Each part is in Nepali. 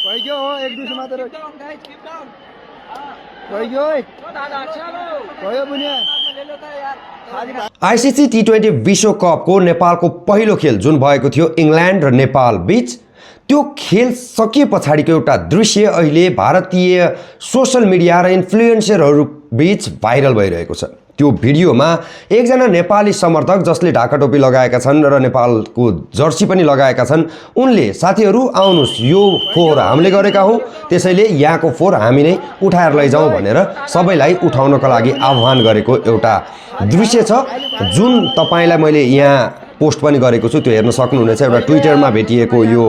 भइगयो हो एक दुई मात्र भइगयो है भयो बुनिया आईसीसी टी20 विश्वकपको नेपालको पहिलो खेल जुन भएको थियो इङ्ल्यान्ड र नेपाल बीच त्यो खेल सकिए पछाडिको एउटा दृश्य अहिले भारतीय सोशल मिडिया र इन्फ्लुएन्सरहरू बीच भाइरल भइरहेको छ। त्यो भिडियोमा एकजना नेपाली समर्थक जसले ढाका टोपी लगाएका छन् र नेपालको जर्सी पनि लगाएका छन्, उनले साथीहरू आउनुस् यो फोहोर हामीले गरेका हौं, त्यसैले यहाँको फोहोर हामी नै उठाएर लैजाउँ भनेर सबैलाई उठाउनको लागि आह्वान गरेको एउटा दृश्य छ, जुन तपाईलाई मैले यहाँ पोस्ट पनि गरेको छु, त्यो हेर्न सक्नुहुनेछ। एउटा ट्विटरमा भेटिएको यो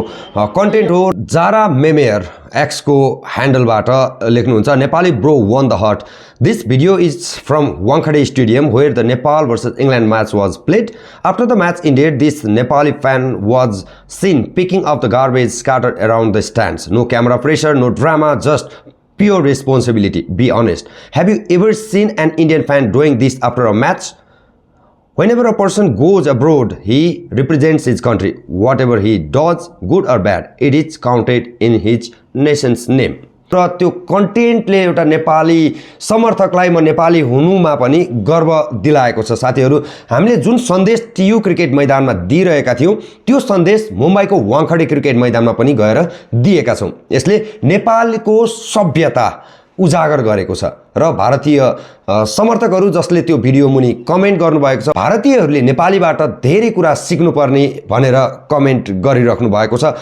कन्टेन्ट हो। जारा मेमेयर एक्स को ह्यान्डलबाट लेख्नुहुन्छ, Nepali bro one the hut. This video is from Wankhede stadium where the Nepal versus England match was played. After the match ended, this Nepali fan was seen picking up the garbage scattered around the stands. No camera pressure, no drama, just pure responsibility. Be honest. Have you ever seen an Indian fan doing this after a match? Whenever a person goes abroad, he represents his country. Whatever he does, good or bad, it is counted in his nation's name. र त्यो कन्टेन्टले एउटा नेपाली समर्थकलाई म नेपाली हुनुमा पनि गर्व दिलाएको छ। साथीहरू, हामीले जुन सन्देश टियु क्रिकेट मैदानमा दिइरहेका थियौं, त्यो सन्देश मुम्बईको वाङखडे क्रिकेट मैदानमा पनि गएर दिएका छौं। यसले नेपालको सभ्यता उजागर गरेको छ र भारतीय समर्थकहरू जसले त्यो भिडियो मुनि कमेन्ट गर्नुभएको छ, भारतीयहरूले नेपालीबाट धेरै कुरा सिक्नुपर्ने भनेर कमेन्ट गरिराख्नु भएको छ।